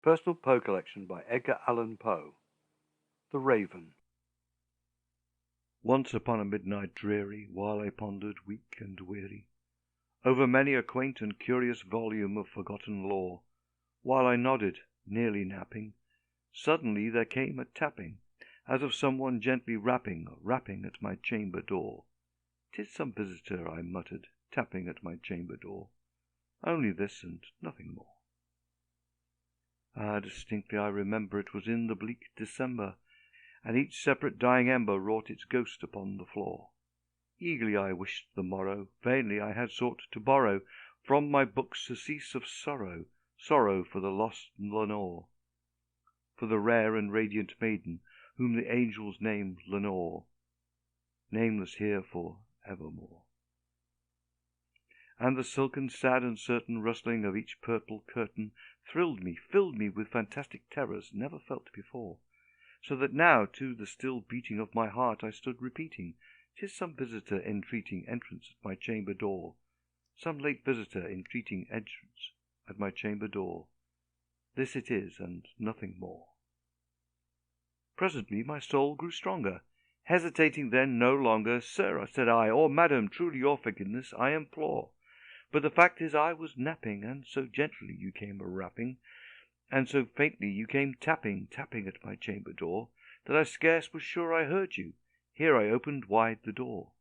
Personal Poe Collection by Edgar Allan Poe. The Raven. Once upon a midnight dreary, while I pondered, weak and weary, over many a quaint and curious volume of forgotten lore, while I nodded, nearly napping, suddenly there came a tapping, as of some one gently rapping at my chamber door. "'Tis some visitor," I muttered, tapping at my chamber door. "Only this, and nothing more." Ah, distinctly I remember it was in the bleak December, and each separate dying ember wrought its ghost upon the floor. Eagerly I wished the morrow, vainly I had sought to borrow from my books surcease of sorrow, sorrow for the lost Lenore, for the rare and radiant maiden whom the angels name Lenore, nameless here for evermore. And the silken, sad, and certain rustling of each purple curtain thrilled me, filled me with fantastic terrors never felt before, so that now, to the still beating of my heart, I stood repeating, "'Tis some visitor entreating entrance at my chamber door, some late visitor entreating entrance at my chamber door. This it is, and nothing more." Presently my soul grew stronger, hesitating then no longer. "Sir," said I, "or madam, truly your forgiveness I implore. But the fact is I was napping, and so gently you came a-rapping, and so faintly you came tapping, tapping at my chamber door, that I scarce was sure I heard you. Here I opened wide the door.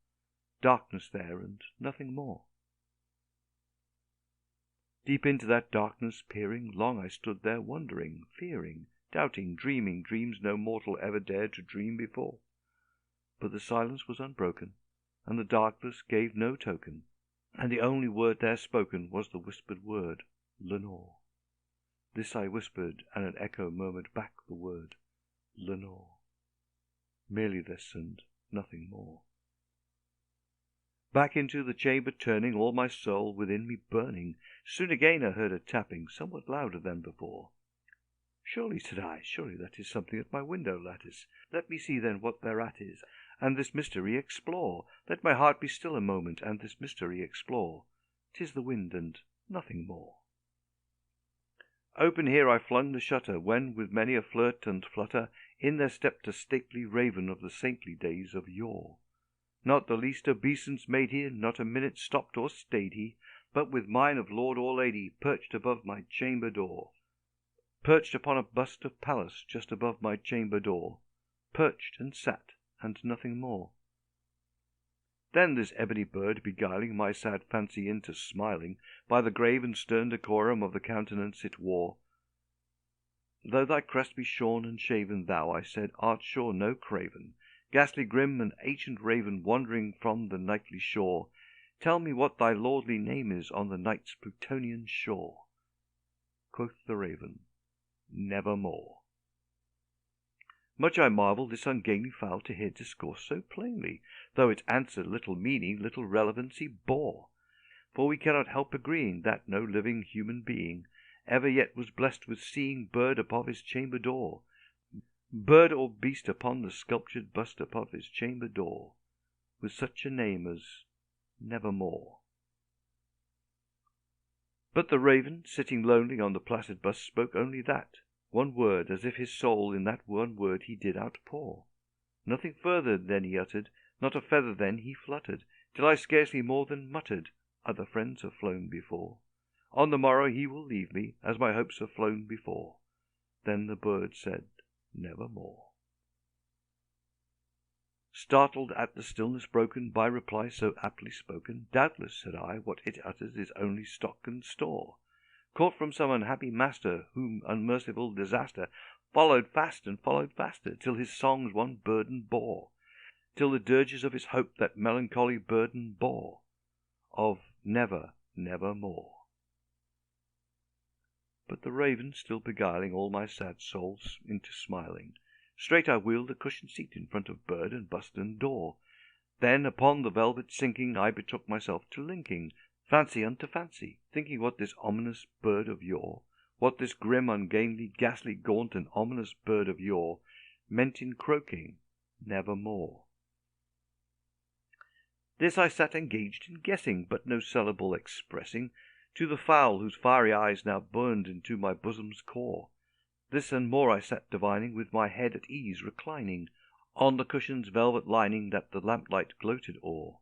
Darkness there, and nothing more." Deep into that darkness peering, long I stood there wondering, fearing, doubting, dreaming dreams no mortal ever dared to dream before. But the silence was unbroken, and the darkness gave no token, and the only word there spoken was the whispered word, "Lenore." This I whispered, and an echo murmured back the word, "Lenore." Merely this, and nothing more. Back into the chamber turning, all my soul within me burning, soon again I heard a tapping, somewhat louder than before. "Surely," said I, "surely that is something at my window lattice. Let me see then what thereat is, and this mystery explore. Let my heart be still a moment, and this mystery explore. 'Tis the wind, and nothing more." Open here I flung the shutter, when, with many a flirt and flutter, in there stepped a stately raven of the saintly days of yore. Not the least obeisance made he, not a minute stopped or stayed he, but with mine of lord or lady perched above my chamber door, perched upon a bust of Pallas just above my chamber door, perched and sat, and nothing more. Then this ebony bird, beguiling my sad fancy into smiling, by the grave and stern decorum of the countenance it wore, "Though thy crest be shorn and shaven, thou," I said, "art sure no craven, ghastly grim and ancient raven, wandering from the nightly shore. Tell me what thy lordly name is on the night's Plutonian shore." Quoth the raven, "Nevermore." Much I marvelled this ungainly fowl to hear discourse so plainly, though its answer little meaning, little relevancy bore. For we cannot help agreeing that no living human being ever yet was blessed with seeing bird above his chamber door, bird or beast upon the sculptured bust above his chamber door, with such a name as Nevermore. But the raven, sitting lonely on the placid bust, spoke only that one word, as if his soul in that one word he did outpour. Nothing further then he uttered, not a feather then he fluttered, till I scarcely more than muttered, "Other friends have flown before. On the morrow he will leave me, as my hopes have flown before." Then the bird said, "Nevermore." Startled at the stillness broken by reply so aptly spoken, "Doubtless," said I, "what it utters is only stock and store, caught from some unhappy master, whom unmerciful disaster followed fast and followed faster, till his songs one burden bore, till the dirges of his hope that melancholy burden bore, of never, nevermore." But the raven, still beguiling all my sad souls into smiling, straight I wheeled a cushioned seat in front of bird and bust and door. Then, upon the velvet sinking, I betook myself to linking fancy unto fancy, thinking what this ominous bird of yore, what this grim, ungainly, ghastly, gaunt, and ominous bird of yore meant in croaking "Nevermore." This I sat engaged in guessing, but no syllable expressing, to the fowl whose fiery eyes now burned into my bosom's core. This and more I sat divining, with my head at ease reclining on the cushion's velvet lining that the lamplight gloated o'er.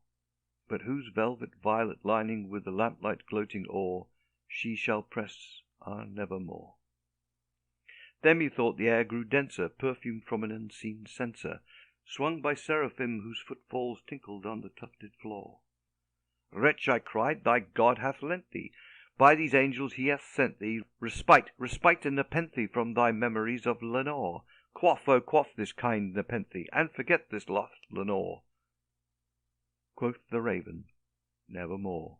But whose velvet violet lining with the lamplight gloating o'er she shall press, nevermore. Then methought the air grew denser, perfumed from an unseen censer, swung by seraphim whose footfalls tinkled on the tufted floor. Wretch, I cried, thy God hath lent thee, by these angels he hath sent thee, respite and nepenthe from thy memories of Lenore. Quaff, oh quaff this kind nepenthe, and forget this lost Lenore. Quoth the raven, nevermore.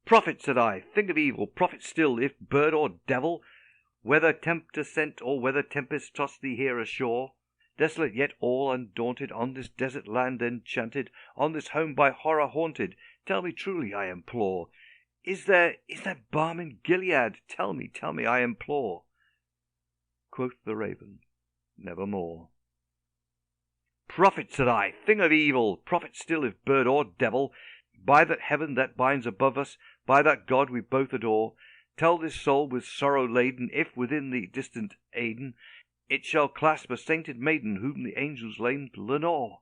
Prophet, said I, thing of evil, prophet still, if bird or devil, whether tempter sent, or whether tempest tossed thee here ashore, desolate yet all undaunted, on this desert land enchanted, on this home by horror haunted, tell me truly, I implore, is there balm in Gilead? Tell me, I implore. Quoth the raven, nevermore. Prophet, said I, thing of evil, prophet still, if bird or devil, by that heaven that binds above us, by that God we both adore, tell this soul with sorrow laden, if within the distant Aden it shall clasp a sainted maiden whom the angels named Lenore.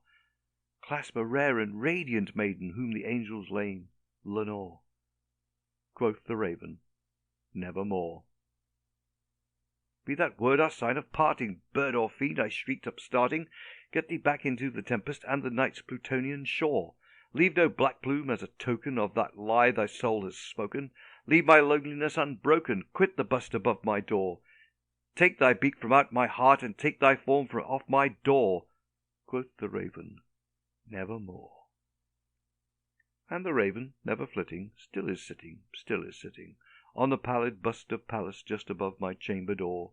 Clasp a rare and radiant maiden whom the angels named Lenore. Quoth the raven, nevermore. Be that word our sign of parting, bird or fiend, I shrieked upstarting, get thee back into the tempest and the night's Plutonian shore. Leave no black plume as a token of that lie thy soul has spoken. Leave my loneliness unbroken, quit the bust above my door. Take thy beak from out my heart, and take thy form from off my door. Quoth the raven, nevermore. And the raven, never flitting, still is sitting, on the pallid bust of Pallas just above my chamber door.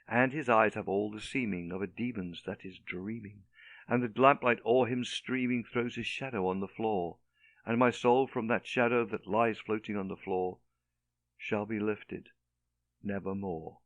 And his eyes have all the seeming of a demon's that is dreaming, and the lamplight o'er him streaming throws his shadow on the floor, and my soul from that shadow that lies floating on the floor shall be lifted nevermore.